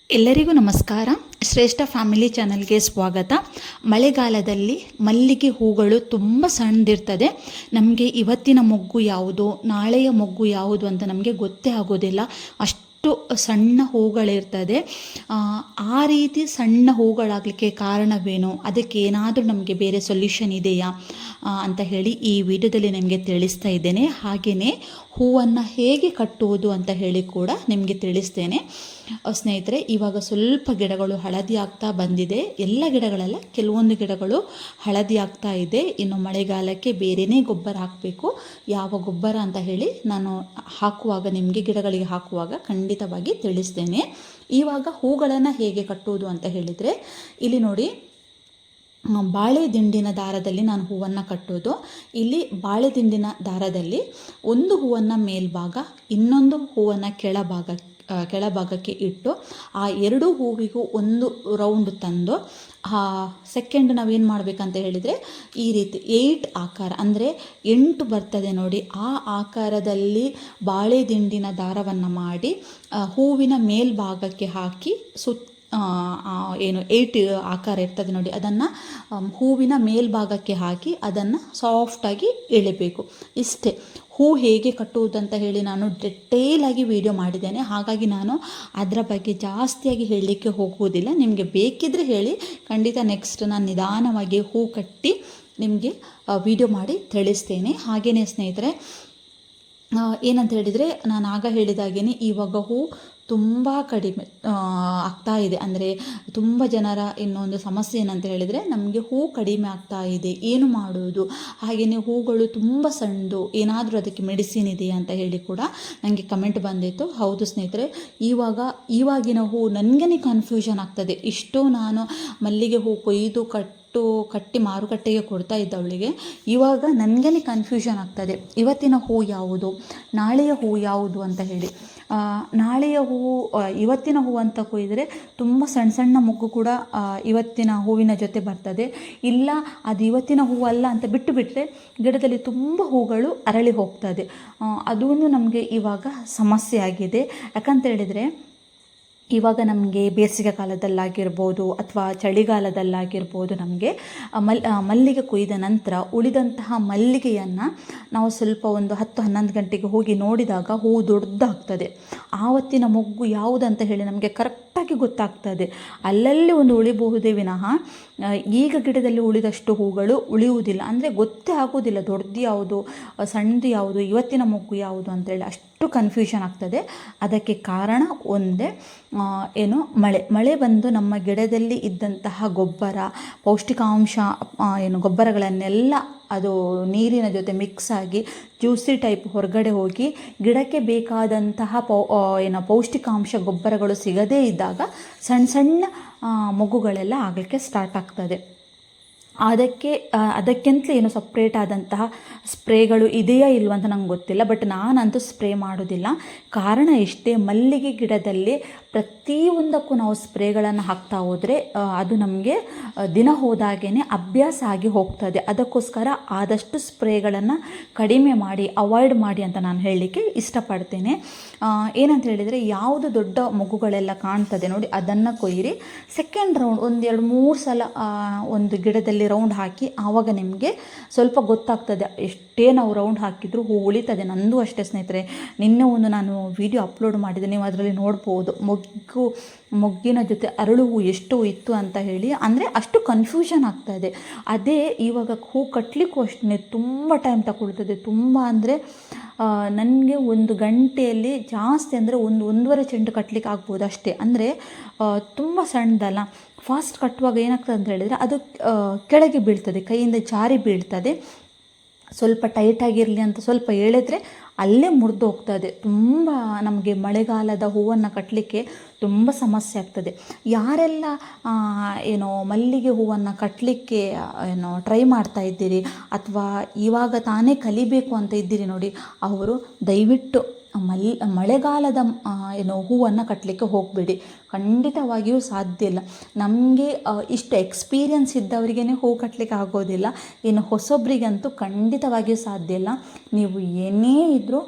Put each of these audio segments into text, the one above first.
ಎಲ್ಲರಿಗೂ ನಮಸ್ಕಾರ. ಶ್ರೇಷ್ಠ ಫ್ಯಾಮಿಲಿ ಚಾನಲ್ಗೆ ಸ್ವಾಗತ. ಮಳೆಗಾಲದಲ್ಲಿ ಮಲ್ಲಿಗೆ ಹೂಗಳು ತುಂಬ ಸಣ್ಣದಿರ್ತದೆ. ನಮಗೆ ಇವತ್ತಿನ ಮೊಗ್ಗು ಯಾವುದು, ನಾಳೆಯ ಮೊಗ್ಗು ಯಾವುದು ಅಂತ ನಮಗೆ ಗೊತ್ತೇ ಆಗೋದಿಲ್ಲ. ಅಷ್ಟು ಸಣ್ಣ ಹೂಗಳಿರ್ತದೆ. ಆ ರೀತಿ ಸಣ್ಣ ಹೂಗಳಾಗಲಿಕ್ಕೆ ಕಾರಣವೇನು, ಅದಕ್ಕೆ ಏನಾದರೂ ನಮಗೆ ಬೇರೆ ಸೊಲ್ಯೂಷನ್ ಇದೆಯಾ ಅಂತ ಹೇಳಿ ಈ ವಿಡಿಯೋದಲ್ಲಿ ನಿಮಗೆ ತಿಳಿಸ್ತಾ ಇದ್ದೇನೆ. ಹಾಗೆಯೇ ಹೂವನ್ನು ಹೇಗೆ ಕಟ್ಟುವುದು ಅಂತ ಹೇಳಿ ಕೂಡ ನಿಮಗೆ ತಿಳಿಸ್ತೇನೆ. ಸ್ನೇಹಿತರೆ, ಇವಾಗ ಸ್ವಲ್ಪ ಗಿಡಗಳು ಹಳದಿ ಆಗ್ತಾ ಬಂದಿದೆ. ಎಲ್ಲ ಗಿಡಗಳೆಲ್ಲ, ಕೆಲವೊಂದು ಗಿಡಗಳು ಹಳದಿ ಆಗ್ತಾ ಇದೆ. ಇನ್ನು ಮಳೆಗಾಲಕ್ಕೆ ಬೇರೆಯೇ ಗೊಬ್ಬರ ಹಾಕಬೇಕು. ಯಾವ ಗೊಬ್ಬರ ಅಂತ ಹೇಳಿ ನಾನು ಹಾಕುವಾಗ, ನಿಮಗೆ ಗಿಡಗಳಿಗೆ ಹಾಕುವಾಗ ಖಂಡಿತವಾಗಿ ತಿಳಿಸ್ತೇನೆ. ಇವಾಗ ಹೂಗಳನ್ನು ಹೇಗೆ ಕಟ್ಟುವುದು ಅಂತ ಹೇಳಿದರೆ, ಇಲ್ಲಿ ನೋಡಿ, ಬಾಳೆ ದಿಂಡಿನ ದಾರದಲ್ಲಿ ನಾನು ಹೂವನ್ನು ಕಟ್ಟೋದು. ಇಲ್ಲಿ ಬಾಳೆ ದಿಂಡಿನ ದಾರದಲ್ಲಿ ಒಂದು ಹೂವನ್ನು ಮೇಲ್ಭಾಗ, ಇನ್ನೊಂದು ಹೂವನ್ನು ಕೆಳಭಾಗಕ್ಕೆ ಇಟ್ಟು ಆ ಎರಡು ಹೂವಿಗೂ ಒಂದು ರೌಂಡ್ ತಂದು ಸೆಕೆಂಡ್ ನಾವೇನು ಮಾಡಬೇಕಂತ ಹೇಳಿದರೆ, ಈ ರೀತಿ 8 ಆಕಾರ ಅಂದರೆ 8 ಬರ್ತದೆ ನೋಡಿ, ಆ ಆಕಾರದಲ್ಲಿ ಬಾಳೆ ದಿಂಡಿನ ದಾರವನ್ನು ಮಾಡಿ ಹೂವಿನ ಮೇಲ್ಭಾಗಕ್ಕೆ ಹಾಕಿ ಏನು 8 ಆಕಾರ ಇರ್ತದೆ ನೋಡಿ, ಅದನ್ನು ಹೂವಿನ ಮೇಲ್ಭಾಗಕ್ಕೆ ಹಾಕಿ ಅದನ್ನು ಸಾಫ್ಟಾಗಿ ಎಳಿಬೇಕು. ಇಷ್ಟೇ. ಹೂ ಹೇಗೆ ಕಟ್ಟುವುದಂತ ಹೇಳಿ ನಾನು ಡಿಟೇಲಾಗಿ ವಿಡಿಯೋ ಮಾಡಿದ್ದೇನೆ. ಹಾಗಾಗಿ ನಾನು ಅದರ ಬಗ್ಗೆ ಜಾಸ್ತಿಯಾಗಿ ಹೇಳಲಿಕ್ಕೆ ಹೋಗುವುದಿಲ್ಲ. ನಿಮಗೆ ಬೇಕಿದ್ದರೆ ಹೇಳಿ, ಖಂಡಿತ ನೆಕ್ಸ್ಟ್ ನಾನು ನಿಧಾನವಾಗಿ ಹೂ ಕಟ್ಟಿ ನಿಮಗೆ ವಿಡಿಯೋ ಮಾಡಿ ತಿಳಿಸ್ತೇನೆ. ಹಾಗೆಯೇ ಸ್ನೇಹಿತರೆ, ಏನಂತ ಹೇಳಿದರೆ, ನಾನು ಆಗ ಹೇಳಿದಾಗೇ ಇವಾಗ ಹೂ ತುಂಬ ಕಡಿಮೆ ಆಗ್ತಾ ಇದೆ. ಅಂದರೆ ತುಂಬ ಜನರ ಇನ್ನೊಂದು ಸಮಸ್ಯೆ ಏನಂತ ಹೇಳಿದರೆ, ನಮಗೆ ಹೂ ಕಡಿಮೆ ಆಗ್ತಾ ಇದೆ, ಏನು ಮಾಡುವುದು, ಹಾಗೆಯೇ ಹೂಗಳು ತುಂಬ ಸಣ್ಣದು, ಏನಾದರೂ ಅದಕ್ಕೆ ಮೆಡಿಸಿನ್ ಇದೆಯಾ ಅಂತ ಹೇಳಿ ಕೂಡ ನನಗೆ ಕಮೆಂಟ್ ಬಂದಿತ್ತು. ಹೌದು ಸ್ನೇಹಿತರೆ, ಇವಾಗಿನ ಹೂ ನನಗೇ ಕನ್ಫ್ಯೂಷನ್ ಆಗ್ತದೆ. ಇಷ್ಟು ನಾನು ಮಲ್ಲಿಗೆ ಹೂ ಕೊಯ್ದು ಕಟ್ಟಿ ಮಾರುಕಟ್ಟೆಗೆ ಕೊಡ್ತಾ ಇದ್ದವಳಿಗೆ ಇವಾಗ ನನಗೇ ಕನ್ಫ್ಯೂಷನ್ ಆಗ್ತದೆ. ಇವತ್ತಿನ ಹೂ ಯಾವುದು, ನಾಳೆಯ ಹೂ ಯಾವುದು ಅಂತ ಹೇಳಿ. ನಾಳೆಯ ಹೂವು, ಇವತ್ತಿನ ಹೂವು ಅಂತ ಕೊಯ್ದರೆ ತುಂಬ ಸಣ್ಣ ಸಣ್ಣ ಮೊಗ್ಗು ಕೂಡ ಇವತ್ತಿನ ಹೂವಿನ ಜೊತೆ ಬರ್ತದೆ. ಇಲ್ಲ, ಅದು ಇವತ್ತಿನ ಹೂವಲ್ಲ ಅಂತ ಬಿಟ್ಟರೆ ಗಿಡದಲ್ಲಿ ತುಂಬ ಹೂಗಳು ಅರಳಿ ಹೋಗ್ತದೆ. ಅದೂ ನಮಗೆ ಇವಾಗ ಸಮಸ್ಯೆ ಆಗಿದೆ. ಯಾಕಂತ ಹೇಳಿದರೆ, ಇವಾಗ ನಮಗೆ ಬೇಸಿಗೆ ಕಾಲದಲ್ಲಾಗಿರ್ಬೋದು ಅಥವಾ ಚಳಿಗಾಲದಲ್ಲಾಗಿರ್ಬೋದು, ನಮಗೆ ಮಲ್ಲಿಗೆ ಕೊಯ್ದ ನಂತರ ಉಳಿದಂತಹ ಮಲ್ಲಿಗೆಯನ್ನು ನಾವು ಸ್ವಲ್ಪ ಒಂದು 10-11 ಗಂಟೆಗೆ ಹೋಗಿ ನೋಡಿದಾಗ ಹೂವು ದೊಡ್ಡದಾಗ್ತದೆ. ಆವತ್ತಿನ ಮೊಗ್ಗು ಯಾವುದಂತ ಹೇಳಿ ನಮಗೆ ಕರೆಕ್ಟಾಗಿ ಗೊತ್ತಾಗ್ತದೆ. ಅಲ್ಲಲ್ಲಿ ಒಂದು ಉಳಿಬಹುದೇ ವಿನಃ ಈಗ ಗಿಡದಲ್ಲಿ ಉಳಿದಷ್ಟು ಹೂಗಳು ಉಳಿಯುವುದಿಲ್ಲ. ಅಂದರೆ ಗೊತ್ತೇ ಆಗೋದಿಲ್ಲ ದೊಡ್ಡದು ಯಾವುದು, ಸಣ್ಣದು ಯಾವುದು, ಇವತ್ತಿನ ಮೊಗ್ಗು ಯಾವುದು ಅಂತೇಳಿ ಅಷ್ಟು ಕನ್ಫ್ಯೂಷನ್ ಆಗ್ತದೆ. ಅದಕ್ಕೆ ಕಾರಣ ಒಂದೇ, ಏನು, ಮಳೆ ಬಂದು ನಮ್ಮ ಗಿಡದಲ್ಲಿ ಇದ್ದಂತಹ ಗೊಬ್ಬರ, ಪೌಷ್ಟಿಕಾಂಶ, ಗೊಬ್ಬರಗಳನ್ನೆಲ್ಲ ಅದು ನೀರಿನ ಜೊತೆ ಮಿಕ್ಸ್ ಆಗಿ ಜ್ಯೂಸಿ ಟೈಪ್ ಹೊರಗಡೆ ಹೋಗಿ ಗಿಡಕ್ಕೆ ಬೇಕಾದಂತಹ ಪೌಷ್ಟಿಕಾಂಶ ಗೊಬ್ಬರಗಳು ಸಿಗದೇ ಇದ್ದಾಗ ಸಣ್ಣ ಸಣ್ಣ ಮೊಗ್ಗುಗಳೆಲ್ಲ ಆಗಲಿಕ್ಕೆ ಸ್ಟಾರ್ಟ್ ಆಗ್ತದೆ. ಅದಕ್ಕೆಂತಲೇ ಏನು ಸಪ್ರೇಟ್ ಆದಂತಹ ಸ್ಪ್ರೇಗಳು ಇದೆಯಾ ಇಲ್ವ ಅಂತ ನಂಗೆ ಗೊತ್ತಿಲ್ಲ. ಬಟ್ ನಾನಂತೂ ಸ್ಪ್ರೇ ಮಾಡೋದಿಲ್ಲ. ಕಾರಣ ಇಷ್ಟೇ, ಮಲ್ಲಿಗೆ ಗಿಡದಲ್ಲಿ ಪ್ರತಿಯೊಂದಕ್ಕೂ ನಾವು ಸ್ಪ್ರೇಗಳನ್ನು ಹಾಕ್ತಾ ಹೋದರೆ ಅದು ನಮಗೆ ದಿನ ಹೋದಾಗೇ ಅಭ್ಯಾಸ ಆಗಿ ಹೋಗ್ತದೆ. ಅದಕ್ಕೋಸ್ಕರ ಆದಷ್ಟು ಸ್ಪ್ರೇಗಳನ್ನು ಕಡಿಮೆ ಮಾಡಿ, ಅವಾಯ್ಡ್ ಮಾಡಿ ಅಂತ ನಾನು ಹೇಳಲಿಕ್ಕೆ ಇಷ್ಟಪಡ್ತೇನೆ. ಏನಂತ ಹೇಳಿದರೆ, ಯಾವುದು ದೊಡ್ಡ ಮೊಗ್ಗುಗಳೆಲ್ಲ ಕಾಣ್ತದೆ ನೋಡಿ, ಅದನ್ನು ಕೊಯ್ಯಿರಿ. ಸೆಕೆಂಡ್ ರೌಂಡ್ 1-2-3 ಸಲ ಒಂದು ಗಿಡದಲ್ಲಿ ರೌಂಡ್ ಹಾಕಿ, ಆವಾಗ ನಿಮಗೆ ಸ್ವಲ್ಪ ಗೊತ್ತಾಗ್ತದೆ. ಎಷ್ಟೇ ನಾವು ರೌಂಡ್ ಹಾಕಿದರೂ ಹೂ ಉಳಿತದೆ. ನಂದು ಅಷ್ಟೇ ಸ್ನೇಹಿತರೆ, ನಿನ್ನೆ ಒಂದು ನಾನು ವಿಡಿಯೋ ಅಪ್ಲೋಡ್ ಮಾಡಿದೆ, ನೀವು ಅದರಲ್ಲಿ ನೋಡ್ಬೋದು ಮೊಗ್ಗಿನ ಜೊತೆ ಅರಳು ಹೂ ಎಷ್ಟು ಇತ್ತು ಅಂತ ಹೇಳಿ. ಅಂದರೆ ಅಷ್ಟು ಕನ್ಫ್ಯೂಷನ್ ಆಗ್ತದೆ. ಅದೇ ಇವಾಗ ಹೂ ಕಟ್ಟಲಿಕ್ಕೂ ಅಷ್ಟೇ ತುಂಬ ಟೈಮ್ ತಗೊಳ್ತದೆ. ತುಂಬ ಅಂದರೆ ನನಗೆ 1 ಗಂಟೆಯಲ್ಲಿ ಜಾಸ್ತಿ ಅಂದರೆ 1-1.5 ಚೆಂಡು ಕಟ್ಟಲಿಕ್ಕೆ ಆಗ್ಬೋದು ಅಷ್ಟೇ. ಅಂದರೆ ತುಂಬ ಸಣ್ಣದಲ್ಲ. ಫಾಸ್ಟ್ ಕಟ್ಟುವಾಗ ಏನಾಗ್ತದೆ ಅಂತ ಹೇಳಿದರೆ, ಅದು ಕೆಳಗೆ ಬೀಳ್ತದೆ, ಕೈಯಿಂದ ಜಾರಿ ಬೀಳ್ತದೆ. ಸ್ವಲ್ಪ ಟೈಟಾಗಿರಲಿ ಅಂತ ಸ್ವಲ್ಪ ಎಳೆದ್ರೆ ಅಲ್ಲೇ ಮುರಿದು ಹೋಗ್ತದೆ. ತುಂಬ ನಮಗೆ ಮಳೆಗಾಲದ ಹೂವನ್ನು ಕಟ್ಟಲಿಕ್ಕೆ ತುಂಬ ಸಮಸ್ಯೆ ಆಗ್ತದೆ. ಯಾರೆಲ್ಲ ಮಲ್ಲಿಗೆ ಹೂವನ್ನು ಕಟ್ಟಲಿಕ್ಕೆ ಟ್ರೈ ಮಾಡ್ತಾ ಇದ್ದೀರಿ ಅಥವಾ ಇವಾಗ ತಾನೇ ಕಲಿಬೇಕು ಅಂತ ಇದ್ದೀರಿ ನೋಡಿ, ಅವರು ದಯವಿಟ್ಟು ಮಳೆಗಾಲದ ಹೂವನ್ನು ಕಟ್ಟಲಿಕ್ಕೆ ಹೋಗಬೇಡಿ. ಖಂಡಿತವಾಗಿಯೂ ಸಾಧ್ಯ ಇಲ್ಲ. ನಮಗೆ ಇಷ್ಟು ಎಕ್ಸ್ಪೀರಿಯನ್ಸ್ ಇದ್ದವರಿಗೇ ಹೂ ಕಟ್ಟಲಿಕ್ಕೆ ಆಗೋದಿಲ್ಲ, ಇನ್ನು ಹೊಸೊಬ್ಬರಿಗಂತೂ ಖಂಡಿತವಾಗಿಯೂ ಸಾಧ್ಯ ಇಲ್ಲ. ನೀವು ಏನೇ ಇದ್ದರೂ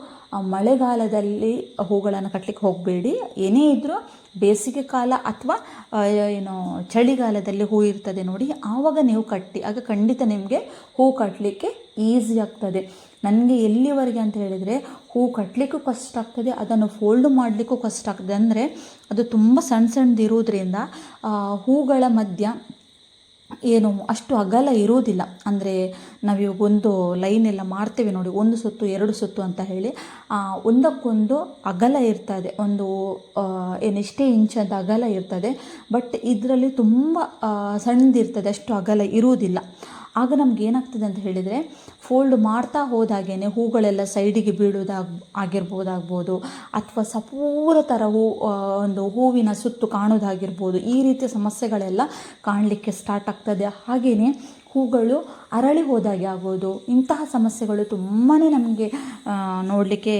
ಮಳೆಗಾಲದಲ್ಲಿ ಹೂಗಳನ್ನು ಕಟ್ಟಲಿಕ್ಕೆ ಹೋಗಬೇಡಿ. ಏನೇ ಇದ್ದರೂ ಬೇಸಿಗೆ ಕಾಲ ಅಥವಾ ಏನು ಚಳಿಗಾಲದಲ್ಲಿ ಹೂ ಇರ್ತದೆ ನೋಡಿ, ಆವಾಗ ನೀವು ಕಟ್ಟಿ, ಆಗ ಖಂಡಿತ ನಿಮಗೆ ಹೂ ಕಟ್ಟಲಿಕ್ಕೆ ಈಸಿ ಆಗ್ತದೆ. ನನಗೆ ಎಲ್ಲಿವರೆಗೆ ಅಂತ ಹೇಳಿದರೆ ಹೂ ಕಟ್ಟಲಿಕ್ಕೂ ಕಷ್ಟ ಆಗ್ತದೆ, ಅದನ್ನು ಫೋಲ್ಡ್ ಮಾಡಲಿಕ್ಕೂ ಕಷ್ಟ ಆಗ್ತದೆ. ಅಂದರೆ ಅದು ತುಂಬ ಸಣ್ಣದಿರೋದ್ರಿಂದ ಹೂಗಳ ಮಧ್ಯ ಏನು ಅಷ್ಟು ಅಗಲ ಇರೋದಿಲ್ಲ. ಅಂದರೆ ನಾವಿವಾಗ ಒಂದು ಲೈನೆಲ್ಲ ಮಾಡ್ತೇವೆ ನೋಡಿ, ಒಂದು ಸುತ್ತು ಎರಡು ಸುತ್ತು ಅಂತ ಹೇಳಿ, ಒಂದಕ್ಕೊಂದು ಅಗಲ ಇರ್ತದೆ, ಒಂದು ಎಷ್ಟೇ ಇಂಚದ ಅಗಲ ಇರ್ತದೆ. ಬಟ್ ಇದರಲ್ಲಿ ತುಂಬ ಸಣ್ಣದಿರ್ತದೆ, ಅಷ್ಟು ಅಗಲ ಇರುವುದಿಲ್ಲ. ಆಗ ನಮ್ಗೆ ಏನಾಗ್ತದೆ ಅಂತ ಹೇಳಿದರೆ, ಫೋಲ್ಡ್ ಮಾಡ್ತಾ ಹೋದಾಗೇ ಹೂಗಳೆಲ್ಲ ಸೈಡಿಗೆ ಆಗಿರ್ಬೋದಾಗ್ಬೋದು, ಅಥವಾ ಸಪೂರ ಥರ ಒಂದು ಹೂವಿನ ಸುತ್ತು ಕಾಣೋದಾಗಿರ್ಬೋದು. ಈ ರೀತಿಯ ಸಮಸ್ಯೆಗಳೆಲ್ಲ ಕಾಣಲಿಕ್ಕೆ ಸ್ಟಾರ್ಟ್ ಆಗ್ತದೆ. ಹಾಗೆಯೇ ಹೂಗಳು ಅರಳಿ ಹೋದಾಗೆ ಆಗೋದು, ಇಂತಹ ಸಮಸ್ಯೆಗಳು ತುಂಬಾ ನಮಗೆ ನೋಡಲಿಕ್ಕೆ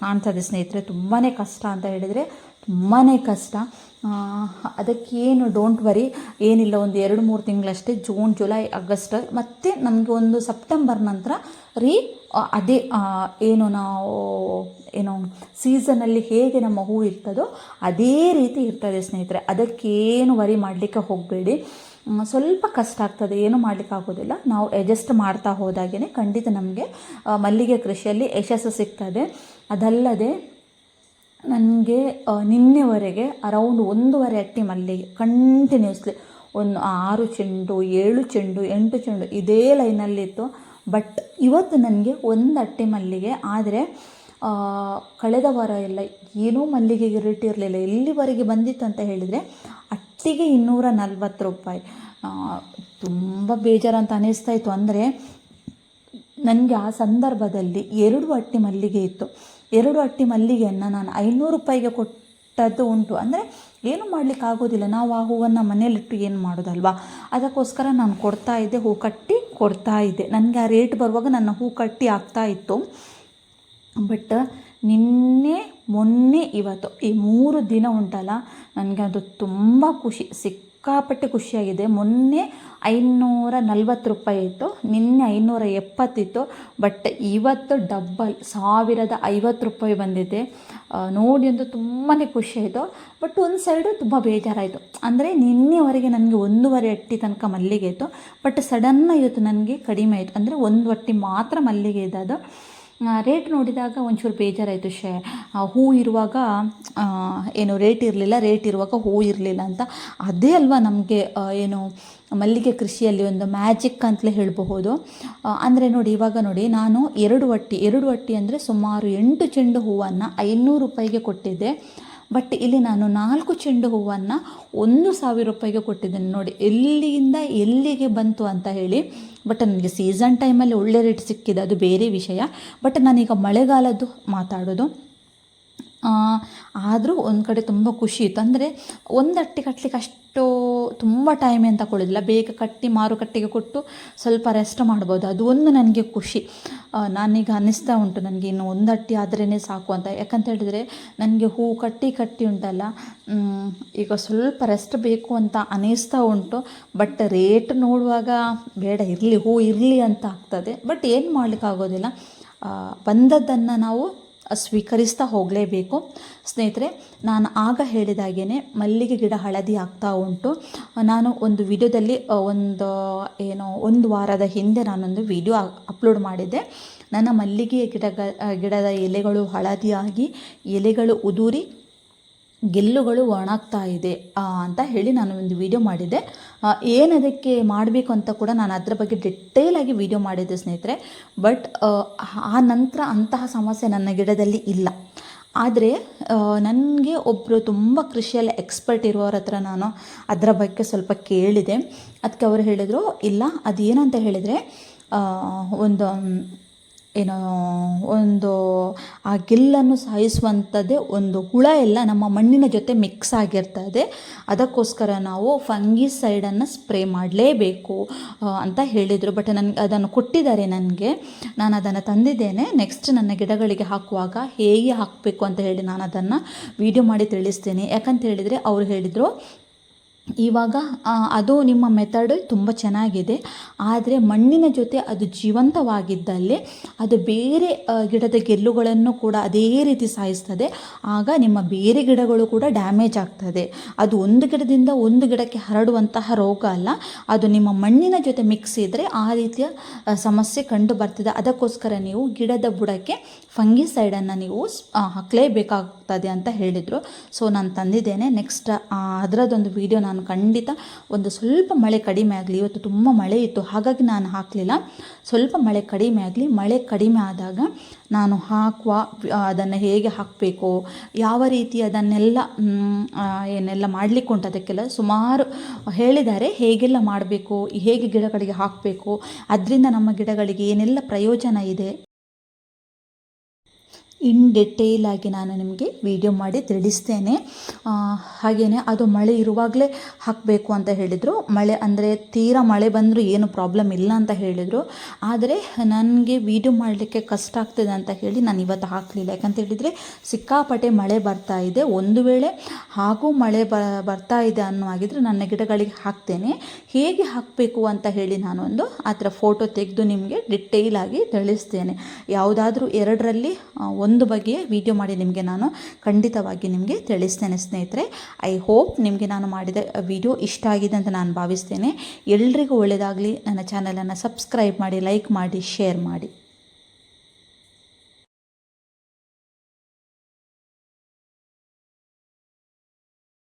ಕಾಣ್ತದೆ ಸ್ನೇಹಿತರೆ. ತುಂಬಾ ಕಷ್ಟ ಅಂತ ಹೇಳಿದರೆ ತುಂಬಾ ಕಷ್ಟ. ಅದಕ್ಕೇನು ಡೋಂಟ್ ವರಿ, ಏನಿಲ್ಲ, ಒಂದು 2-3 ತಿಂಗಳಷ್ಟೇ, ಜೂನ್, ಜುಲೈ, ಆಗಸ್ಟ್, ಮತ್ತು ನಮಗೆ ಒಂದು ಸೆಪ್ಟೆಂಬರ್ ನಂತರ ಅದೇ ನಾವು ಸೀಸನಲ್ಲಿ ಹೇಗೆ ನಮ್ಮ ಹೂ ಇರ್ತದೋ ಅದೇ ರೀತಿ ಇರ್ತದೆ ಸ್ನೇಹಿತರೆ. ಅದಕ್ಕೇನು ವರಿ ಮಾಡಲಿಕ್ಕೆ ಹೋಗಬೇಡಿ. ಸ್ವಲ್ಪ ಕಷ್ಟ ಆಗ್ತದೆ, ಏನು ಮಾಡಲಿಕ್ಕಾಗೋದಿಲ್ಲ. ನಾವು ಅಡ್ಜಸ್ಟ್ ಮಾಡ್ತಾ ಹೋದಾಗೇ ಖಂಡಿತ ನಮಗೆ ಮಲ್ಲಿಗೆ ಕೃಷಿಯಲ್ಲಿ ಯಶಸ್ಸು ಸಿಗ್ತದೆ. ಅದಲ್ಲದೆ ನನಗೆ ನಿನ್ನೆವರೆಗೆ ಅರೌಂಡ್ 1.5 ಅಟ್ಟಿ ಮಲ್ಲಿಗೆ ಕಂಟಿನ್ಯೂಸ್ಲಿ, ಒಂದು 6 ಚೆಂಡು, 7 ಚೆಂಡು, 8 ಚೆಂಡು ಇದೇ ಲೈನಲ್ಲಿತ್ತು. ಬಟ್ ಇವತ್ತು ನನಗೆ 1 ಅಟ್ಟಿ ಮಲ್ಲಿಗೆ. ಆದರೆ ಕಳೆದ ವಾರ ಎಲ್ಲ ಏನೂ ಮಲ್ಲಿಗೆಗೆ ರೇಟ್ ಇರಲಿಲ್ಲ. ಎಲ್ಲಿವರೆಗೆ ಬಂದಿತ್ತು ಅಂತ ಹೇಳಿದರೆ ಅಟ್ಟಿಗೆ 240 ರೂಪಾಯಿ. ತುಂಬ ಬೇಜಾರಂತ ಅನ್ನಿಸ್ತಾ ಇತ್ತು. ಅಂದರೆ ನನಗೆ ಆ ಸಂದರ್ಭದಲ್ಲಿ 2 ಅಟ್ಟಿ ಮಲ್ಲಿಗೆ ಇತ್ತು. 2 ಅಟ್ಟಿ ಮಲ್ಲಿಗೆಯನ್ನು ನಾನು 500 ರೂಪಾಯಿಗೆ ಕೊಟ್ಟದ್ದು ಉಂಟು. ಅಂದರೆ ಏನು ಮಾಡಲಿಕ್ಕಾಗೋದಿಲ್ಲ, ನಾವು ಆ ಹೂವನ್ನು ಮನೆಯಲ್ಲಿಟ್ಟು ಏನು ಮಾಡೋದಲ್ವಾ. ಅದಕ್ಕೋಸ್ಕರ ನಾನು ಕೊಡ್ತಾಯಿದ್ದೆ, ಹೂ ಕಟ್ಟಿ ಕೊಡ್ತಾಯಿದ್ದೆ. ನನಗೆ ಆ ರೇಟ್ ಬರುವಾಗ ನನ್ನ ಹೂ ಕಟ್ಟಿ ಆಗ್ತಾಯಿತ್ತು. ಬಟ್ ನಿನ್ನೆ, ಮೊನ್ನೆ, ಇವತ್ತು ಈ 3 ದಿನ ಉಂಟಲ್ಲ, ನನಗೆ ಅದು ತುಂಬ ಸಿಕ್ಕಾಪಟ್ಟೆ ಖುಷಿಯಾಗಿದೆ. ಮೊನ್ನೆ 540 ರೂಪಾಯಿ ಇತ್ತು, ನಿನ್ನೆ 570 ಇತ್ತು. ಬಟ್ ಇವತ್ತು ಡಬ್ಬಲ್ 1050 ರೂಪಾಯಿ ಬಂದಿದೆ. ನೋಡಿ ಅಂತೂ ತುಂಬಾ ಖುಷಿಯಾಯಿತು. ಬಟ್ ಒಂದು ಸೈಡು ತುಂಬ ಬೇಜಾರಾಯಿತು. ಅಂದರೆ ನಿನ್ನೆವರೆಗೆ ನನಗೆ 1.5 ಅಟ್ಟಿ ತನಕ ಮಲ್ಲಿಗೆ ಇತ್ತು. ಬಟ್ ಸಡನ್ನಾಗಿ ಇವತ್ತು ನನಗೆ ಕಡಿಮೆ ಆಯಿತು. ಅಂದರೆ 1 ಅಟ್ಟಿ ಮಾತ್ರ ಮಲ್ಲಿಗೆ ಇದ್ದದ್ದು. ರೇಟ್ ನೋಡಿದಾಗ ಒಂಚೂರು ಬೇಜಾರಾಯಿತು. ಹೂ ಇರುವಾಗ ರೇಟ್ ಇರಲಿಲ್ಲ, ರೇಟ್ ಇರುವಾಗ ಹೂ ಇರಲಿಲ್ಲ ಅಂತ. ಅದೇ ಅಲ್ವಾ ನಮಗೆ ಮಲ್ಲಿಗೆ ಕೃಷಿಯಲ್ಲಿ ಒಂದು ಮ್ಯಾಜಿಕ್ ಅಂತಲೇ ಹೇಳಬಹುದು. ಅಂದರೆ ನೋಡಿ, ಇವಾಗ ನೋಡಿ, ನಾನು 2 ಅಟ್ಟಿ ಅಂದರೆ ಸುಮಾರು 8 ಚೆಂಡು ಹೂವನ್ನು 500 ರೂಪಾಯಿಗೆ ಕೊಟ್ಟಿದ್ದೆ. ಬಟ್ ಇಲ್ಲಿ ನಾನು 4 ಚೆಂಡು ಹೂವನ್ನು 1000 ರೂಪಾಯಿಗೆ ಕೊಟ್ಟಿದ್ದೇನೆ. ನೋಡಿ ಎಲ್ಲಿಂದ ಎಲ್ಲಿಗೆ ಬಂತು ಅಂತ ಹೇಳಿ. ಬಟ್ ನನಗೆ ಸೀಸನ್ ಟೈಮಲ್ಲಿ ಒಳ್ಳೆ ರೇಟ್ ಸಿಕ್ಕಿದೆ, ಅದು ಬೇರೆ ವಿಷಯ. ಬಟ್ ನಾನೀಗ ಮಳೆಗಾಲದ್ದು ಮಾತಾಡೋದು. ಆದರೂ ಒಂದು ಕಡೆ ತುಂಬ ಖುಷಿ ಇತ್ತು. ಅಂದರೆ 1 ಅಟ್ಟಿ ಕಟ್ಟಲಿಕ್ಕೆ ಅಷ್ಟು ತುಂಬ ಟೈಮ್ ಏನು ತಗೊಳ್ಳೋದಿಲ್ಲ, ಬೇಗ ಕಟ್ಟಿ ಮಾರುಕಟ್ಟೆಗೆ ಕೊಟ್ಟು ಸ್ವಲ್ಪ ರೆಸ್ಟ್ ಮಾಡ್ಬೋದು. ಅದು ಒಂದು ನನಗೆ ಖುಷಿ. ನಾನೀಗ ಅನ್ನಿಸ್ತಾ ಉಂಟು ನನಗೆ ಇನ್ನು 1 ಅಟ್ಟಿ ಆದ್ರೇ ಸಾಕು ಅಂತ. ಯಾಕಂತ ಹೇಳಿದರೆ ನನಗೆ ಹೂ ಕಟ್ಟಿ ಉಂಟಲ್ಲ, ಈಗ ಸ್ವಲ್ಪ ರೆಸ್ಟ್ ಬೇಕು ಅಂತ ಅನ್ನಿಸ್ತಾ ಉಂಟು. ಬಟ್ ರೇಟ್ ನೋಡುವಾಗ ಬೇಡ, ಹೂ ಇರಲಿ ಅಂತ ಆಗ್ತದೆ. ಬಟ್ ಏನು ಮಾಡಲಿಕ್ಕಾಗೋದಿಲ್ಲ, ಬಂದದ್ದನ್ನು ನಾವು ಸ್ವೀಕರಿಸ್ತಾ ಹೋಗಲೇಬೇಕು ಸ್ನೇಹಿತರೆ. ನಾನು ಆಗ ಹೇಳಿದಾಗೇ ಮಲ್ಲಿಗೆ ಗಿಡ ಹಳದಿ ಆಗ್ತಾ ಉಂಟು. ನಾನು ಒಂದು ವಿಡಿಯೋದಲ್ಲಿ ಒಂದು ವಾರದ ಹಿಂದೆ ನಾನೊಂದು ವಿಡಿಯೋ ಅಪ್ಲೋಡ್ ಮಾಡಿದ್ದೆ. ನನ್ನ ಮಲ್ಲಿಗೆಯ ಗಿಡದ ಎಲೆಗಳು ಹಳದಿಯಾಗಿ, ಎಲೆಗಳು ಉದುರಿ, ಗೆಲ್ಲುಗಳು ಒಣಗ್ತಾ ಇದೆ ಅಂತ ಹೇಳಿ ನಾನು ಒಂದು ವಿಡಿಯೋ ಮಾಡಿದ್ದೆ. ಏನದಕ್ಕೆ ಮಾಡಬೇಕು ಅಂತ ಕೂಡ ನಾನು ಅದರ ಬಗ್ಗೆ ಡಿಟೇಲಾಗಿ ವಿಡಿಯೋ ಮಾಡಿದ್ದೆ ಸ್ನೇಹಿತರೆ. ಬಟ್ ಆ ನಂತರ ಅಂತಹ ಸಮಸ್ಯೆ ನನ್ನ ಗಿಡದಲ್ಲಿ ಇಲ್ಲ. ಆದರೆ ನನಗೆ ಒಬ್ಬರು ತುಂಬ ಕೃಷಿಯಲ್ಲಿ ಎಕ್ಸ್ಪರ್ಟ್ ಇರುವವರ ಹತ್ರ ನಾನು ಅದರ ಬಗ್ಗೆ ಸ್ವಲ್ಪ ಕೇಳಿದೆ. ಅದಕ್ಕೆ ಅವರು ಹೇಳಿದರು, ಇಲ್ಲ ಅದೇನಂತ ಹೇಳಿದರೆ ಒಂದು ಆ ಗೆಲ್ಲನ್ನು ಸಾಯಿಸುವಂಥದ್ದೇ ಒಂದು ಹುಳ ಎಲ್ಲ ನಮ್ಮ ಮಣ್ಣಿನ ಜೊತೆ ಮಿಕ್ಸ್ ಆಗಿರ್ತದೆ. ಅದಕ್ಕೋಸ್ಕರ ನಾವು ಫಂಗಿಸೈಡನ್ನು ಸ್ಪ್ರೇ ಮಾಡಲೇಬೇಕು ಅಂತ ಹೇಳಿದರು. ಬಟ್ ನನಗೆ ಅದನ್ನು ಕೊಟ್ಟಿದ್ದಾರೆ ನನಗೆ, ನಾನು ಅದನ್ನು ತಂದಿದ್ದೇನೆ. ನೆಕ್ಸ್ಟ್ ನನ್ನ ಗಿಡಗಳಿಗೆ ಹಾಕುವಾಗ ಹೇಗೆ ಹಾಕಬೇಕು ಅಂತ ಹೇಳಿ ನಾನು ಅದನ್ನು ವಿಡಿಯೋ ಮಾಡಿ ತಿಳಿಸ್ತೇನೆ. ಯಾಕಂತ ಹೇಳಿದರೆ ಅವರು ಹೇಳಿದರು, ಇವಾಗ ಅದು ನಿಮ್ಮ ಮೆಥಡ್ ತುಂಬ ಚೆನ್ನಾಗಿದೆ. ಆದರೆ ಮಣ್ಣಿನ ಜೊತೆ ಅದು ಜೀವಂತವಾಗಿದ್ದಲ್ಲಿ ಅದು ಬೇರೆ ಗಿಡದ ಗೆಲ್ಲುಗಳನ್ನು ಕೂಡ ಅದೇ ರೀತಿ ಸಾಯಿಸ್ತದೆ. ಆಗ ನಿಮ್ಮ ಬೇರೆ ಗಿಡಗಳು ಕೂಡ ಡ್ಯಾಮೇಜ್ ಆಗ್ತದೆ. ಅದು ಒಂದು ಗಿಡದಿಂದ ಒಂದು ಗಿಡಕ್ಕೆ ಹರಡುವಂತಹ ರೋಗ ಅಲ್ಲ, ಅದು ನಿಮ್ಮ ಮಣ್ಣಿನ ಜೊತೆ ಮಿಕ್ಸ್ ಇದ್ದರೆ ಆ ರೀತಿಯ ಸಮಸ್ಯೆ ಕಂಡು ಬರ್ತದೆ. ಅದಕ್ಕೋಸ್ಕರ ನೀವು ಗಿಡದ ಬುಡಕ್ಕೆ ಫಂಗಿಸೈಡನ್ನು ನೀವು ಹಾಕಲೇಬೇಕಾಗ್ತದೆ ಅಂತ ಹೇಳಿದರು. ಸೊ ನಾನು ತಂದಿದ್ದೇನೆ. ನೆಕ್ಸ್ಟ್ ಅದರದ್ದೊಂದು ವಿಡಿಯೋ ನಾನು ಖಂಡಿತ ಒಂದು ಸ್ವಲ್ಪ ಮಳೆ ಕಡಿಮೆ ಆಗಲಿ, ಇವತ್ತು ತುಂಬ ಮಳೆ ಇತ್ತು ಹಾಗಾಗಿ ನಾನು ಹಾಕಲಿಲ್ಲ. ಸ್ವಲ್ಪ ಮಳೆ ಕಡಿಮೆ ಆಗಲಿ, ಮಳೆ ಕಡಿಮೆ ಆದಾಗ ನಾನು ಅದನ್ನು ಹೇಗೆ ಹಾಕಬೇಕು, ಯಾವ ರೀತಿ ಅದನ್ನೆಲ್ಲ ಏನೆಲ್ಲ ಮಾಡಲಿಕ್ಕೆ ಉಂಟು ಅದಕ್ಕೆಲ್ಲ ಸುಮಾರು ಹೇಳಿದ್ದಾರೆ. ಹೇಗೆಲ್ಲ ಮಾಡಬೇಕು, ಹೇಗೆ ಗಿಡಗಳಿಗೆ ಹಾಕಬೇಕು, ಅದರಿಂದ ನಮ್ಮ ಗಿಡಗಳಿಗೆ ಏನೆಲ್ಲ ಪ್ರಯೋಜನ ಇದೆ ಇನ್ ಡಿಟೇಲ್ ಆಗಿ ನಾನು ನಿಮಗೆ ವಿಡಿಯೋ ಮಾಡಿ ತಿಳಿಸ್ತೇನೆ. ಹಾಗೆಯೇ ಅದು ಮಳೆ ಇರುವಾಗಲೇ ಹಾಕಬೇಕು ಅಂತ ಹೇಳಿದರು. ಮಳೆ ಅಂದರೆ ತೀರಾ ಮಳೆ ಬಂದರೂ ಏನು ಪ್ರಾಬ್ಲಮ್ ಇಲ್ಲ ಅಂತ ಹೇಳಿದರು. ಆದರೆ ನನಗೆ ವಿಡಿಯೋ ಮಾಡಲಿಕ್ಕೆ ಕಷ್ಟ ಆಗ್ತದೆ ಅಂತ ಹೇಳಿ ನಾನು ಇವತ್ತು ಹಾಕಲಿಲ್ಲ. ಯಾಕಂತ ಹೇಳಿದರೆ ಸಿಕ್ಕಾಪಟ್ಟೆ ಮಳೆ ಬರ್ತಾ ಇದೆ. ಒಂದು ವೇಳೆ ಹಾಗೂ ಮಳೆ ಬರ್ತಾ ಇದೆ ಅನ್ನುವಾಗಿದ್ದರೆ ನನ್ನ ಗಿಡಗಳಿಗೆ ಹಾಕ್ತೇನೆ. ಹೇಗೆ ಹಾಕಬೇಕು ಅಂತ ಹೇಳಿ ನಾನೊಂದು ಆ ಥರ ಫೋಟೋ ತೆಗೆದು ನಿಮಗೆ ಡಿಟೇಲ್ ಆಗಿ ತಿಳಿಸ್ತೇನೆ. ಯಾವುದಾದ್ರೂ ಎರಡರಲ್ಲಿ ಒಂದು ಬಗೆಯ ವಿಡಿಯೋ ಮಾಡಿ ನಿಮಗೆ ನಾನು ಖಂಡಿತವಾಗಿ ನಿಮಗೆ ತಿಳಿಸ್ತೇನೆ ಸ್ನೇಹಿತರೆ. ಐ ಹೋಪ್ ನಿಮಗೆ ನಾನು ಮಾಡಿದ ವಿಡಿಯೋ ಇಷ್ಟ ಆಗಿದೆ ಅಂತ ನಾನು ಭಾವಿಸ್ತೇನೆ. ಎಲ್ರಿಗೂ ಒಳ್ಳೆಯದಾಗಲಿ. ನನ್ನ ಚಾನಲನ್ನು ಸಬ್ಸ್ಕ್ರೈಬ್ ಮಾಡಿ, ಲೈಕ್ ಮಾಡಿ, ಶೇರ್ ಮಾಡಿ.